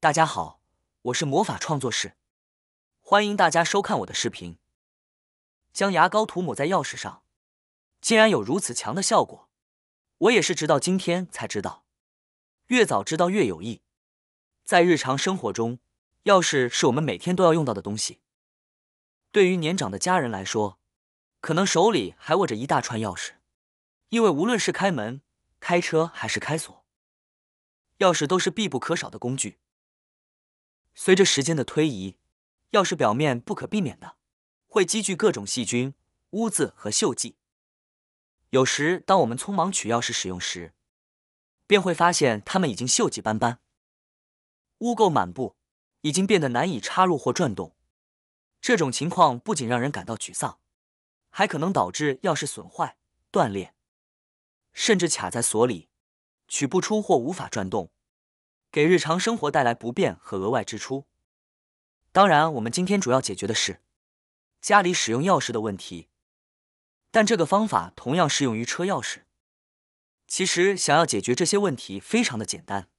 大家好，我是魔法创作室，欢迎大家收看我的视频。将牙膏涂抹在钥匙上，竟然有如此强的效果，我也是直到今天才知道。越早知道越有益。在日常生活中，钥匙是我们每天都要用到的东西。对于年长的家人来说，可能手里还握着一大串钥匙，因为无论是开门、开车还是开锁，钥匙都是必不可少的工具。随着时间的推移，钥匙表面不可避免的会积聚各种细菌、污渍和锈迹。有时，当我们匆忙取钥匙使用时，便会发现它们已经锈迹斑斑，污垢满布，已经变得难以插入或转动。这种情况不仅让人感到沮丧，还可能导致钥匙损坏、断裂，甚至卡在锁里，取不出或无法转动，给日常生活带来不便和额外支出。当然，我们今天主要解决的是家里使用钥匙的问题，但这个方法同样适用于车钥匙。其实想要解决这些问题非常的简单，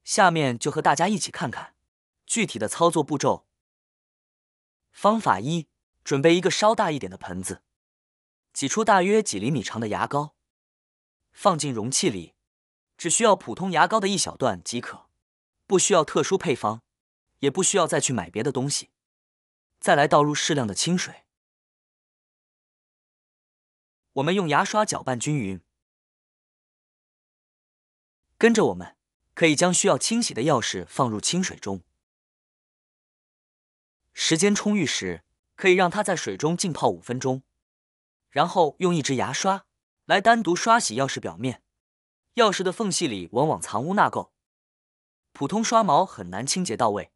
下面就和大家一起看看具体的操作步骤。方法一，准备一个稍大一点的盆子，挤出大约几厘米长的牙膏，放进容器里，只需要普通牙膏的一小段即可，不需要特殊配方，也不需要再去买别的东西。再来倒入适量的清水，我们用牙刷搅拌均匀。跟着我们可以将需要清洗的钥匙放入清水中，时间充裕时，可以让它在水中浸泡5分钟，然后用一支牙刷来单独刷洗钥匙表面。钥匙的缝隙里往往藏污纳垢，普通刷毛很难清洁到位，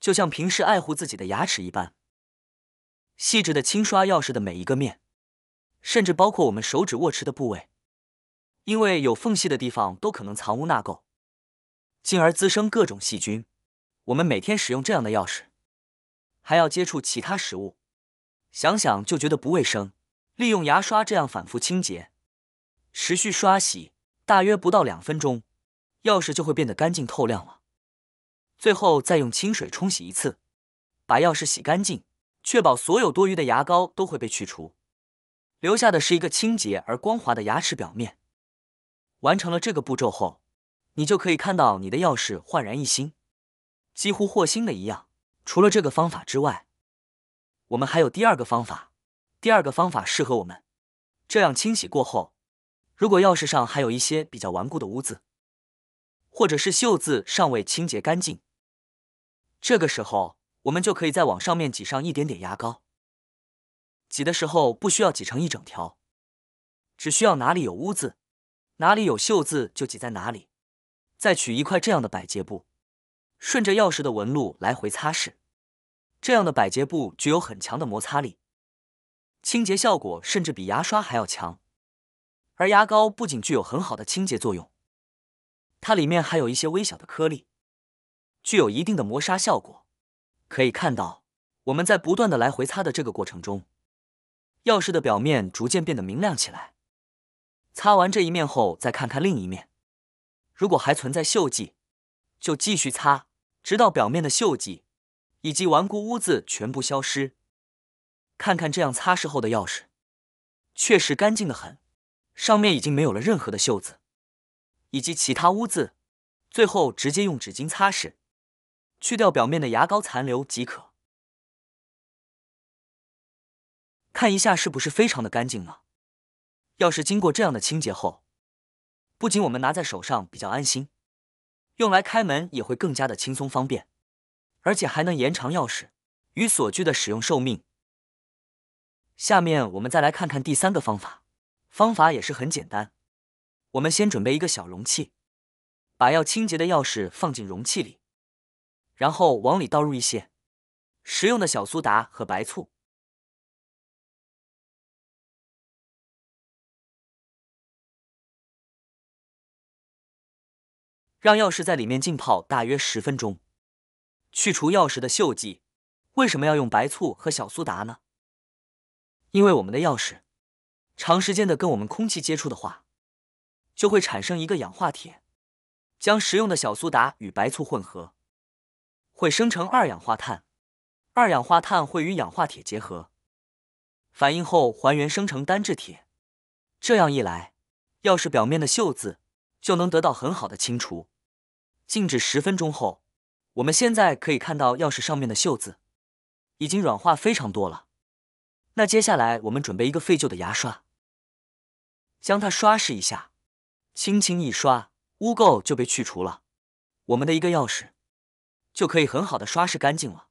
就像平时爱护自己的牙齿一般，细致的轻刷钥匙的每一个面，甚至包括我们手指握持的部位，因为有缝隙的地方都可能藏污纳垢，进而滋生各种细菌。我们每天使用这样的钥匙，还要接触其他食物，想想就觉得不卫生。利用牙刷这样反复清洁，持续刷洗，大约不到2分钟，钥匙就会变得干净透亮了。最后再用清水冲洗一次，把钥匙洗干净，确保所有多余的牙膏都会被去除，留下的是一个清洁而光滑的牙齿表面。完成了这个步骤后，你就可以看到你的钥匙焕然一新，几乎或新的一样。除了这个方法之外，我们还有第二个方法。第二个方法适合我们，这样清洗过后，如果钥匙上还有一些比较顽固的污渍，或者是锈渍尚未清洁干净，这个时候我们就可以再往上面挤上一点点牙膏。挤的时候不需要挤成一整条，只需要哪里有污渍，哪里有锈渍就挤在哪里。再取一块这样的百洁布，顺着钥匙的纹路来回擦拭，这样的百洁布具有很强的摩擦力，清洁效果甚至比牙刷还要强。而牙膏不仅具有很好的清洁作用，它里面还有一些微小的颗粒，具有一定的磨砂效果。可以看到，我们在不断的来回擦的这个过程中，钥匙的表面逐渐变得明亮起来。擦完这一面后，再看看另一面，如果还存在锈迹，就继续擦，直到表面的锈迹以及顽固污渍全部消失。看看这样擦拭后的钥匙，确实干净得很，上面已经没有了任何的锈渍以及其他污渍。最后直接用纸巾擦拭，去掉表面的牙膏残留即可。看一下是不是非常的干净呢？钥匙经过这样的清洁后，不仅我们拿在手上比较安心，用来开门也会更加的轻松方便，而且还能延长钥匙与锁具的使用寿命。下面我们再来看看第三个方法，方法也是很简单。我们先准备一个小容器，把要清洁的钥匙放进容器里，然后往里倒入一些食用的小苏打和白醋，让钥匙在里面浸泡大约10分钟，去除钥匙的锈迹。为什么要用白醋和小苏打呢？因为我们的钥匙长时间的跟我们空气接触的话，就会产生一个氧化铁，将食用的小苏打与白醋混合，会生成二氧化碳，二氧化碳会与氧化铁结合，反应后还原生成单质铁。这样一来，钥匙表面的锈渍就能得到很好的清除。静置10分钟后，我们现在可以看到钥匙上面的锈渍已经软化非常多了。那接下来我们准备一个废旧的牙刷，将它刷拭一下，轻轻一刷，污垢就被去除了，我们的一个钥匙就可以很好的刷拭干净了。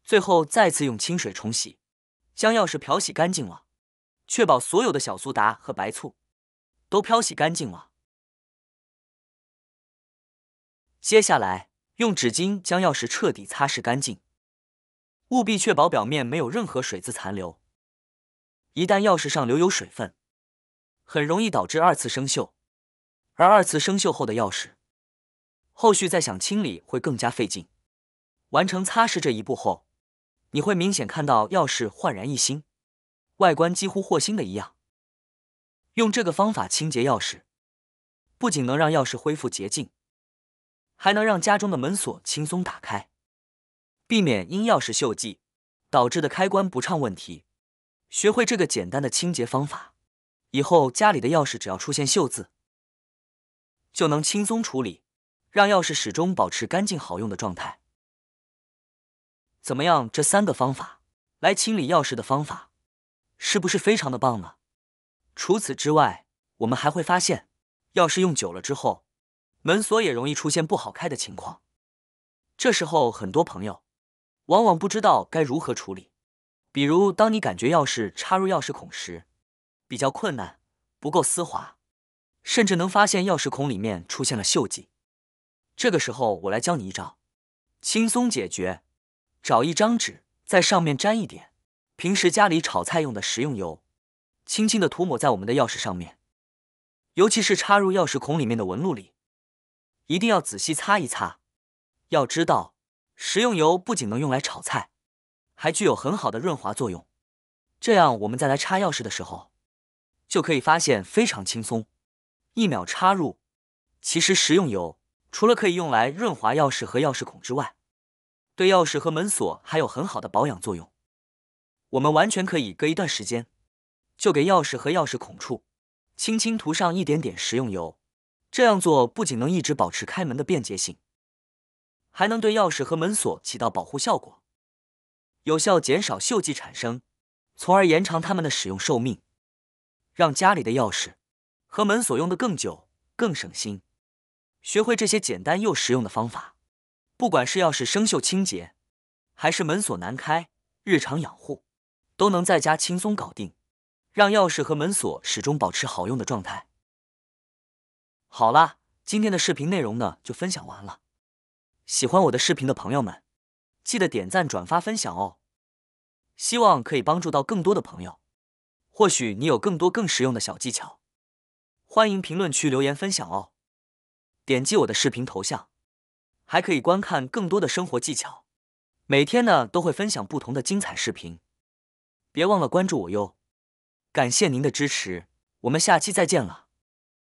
最后再次用清水冲洗，将钥匙漂洗干净了，确保所有的小苏打和白醋都漂洗干净了。接下来用纸巾将钥匙彻底擦拭干净，务必确保表面没有任何水渍残留。一旦钥匙上留有水分，很容易导致二次生锈，而二次生锈后的钥匙，后续再想清理会更加费劲。完成擦拭这一步后，你会明显看到钥匙焕然一新，外观几乎或新的一样。用这个方法清洁钥匙，不仅能让钥匙恢复洁净，还能让家中的门锁轻松打开，避免因钥匙锈迹导致的开关不畅问题。学会这个简单的清洁方法，以后家里的钥匙只要出现锈渍，就能轻松处理，让钥匙始终保持干净好用的状态。怎么样？这3个方法来清理钥匙的方法，是不是非常的棒呢？除此之外，我们还会发现，钥匙用久了之后，门锁也容易出现不好开的情况。这时候很多朋友往往不知道该如何处理。比如当你感觉钥匙插入钥匙孔时比较困难，不够丝滑，甚至能发现钥匙孔里面出现了锈迹。这个时候我来教你一招，轻松解决。找一张纸，在上面沾一点平时家里炒菜用的食用油，轻轻地涂抹在我们的钥匙上面，尤其是插入钥匙孔里面的纹路里，一定要仔细擦一擦。要知道，食用油不仅能用来炒菜，还具有很好的润滑作用，这样我们再来插钥匙的时候，就可以发现非常轻松，1秒插入。其实食用油除了可以用来润滑钥匙和钥匙孔之外，对钥匙和门锁还有很好的保养作用。我们完全可以隔一段时间，就给钥匙和钥匙孔处轻轻涂上一点点食用油。这样做不仅能一直保持开门的便捷性，还能对钥匙和门锁起到保护效果，有效减少锈迹产生，从而延长它们的使用寿命，让家里的钥匙和门锁用得更久、更省心。学会这些简单又实用的方法，不管是钥匙生锈清洁，还是门锁难开、日常养护，都能在家轻松搞定，让钥匙和门锁始终保持好用的状态。好啦，今天的视频内容呢就分享完了。喜欢我的视频的朋友们，记得点赞、转发、分享哦。希望可以帮助到更多的朋友。或许你有更多更实用的小技巧，欢迎评论区留言分享哦。点击我的视频头像，还可以观看更多的生活技巧。每天呢都会分享不同的精彩视频，别忘了关注我哟。感谢您的支持，我们下期再见了。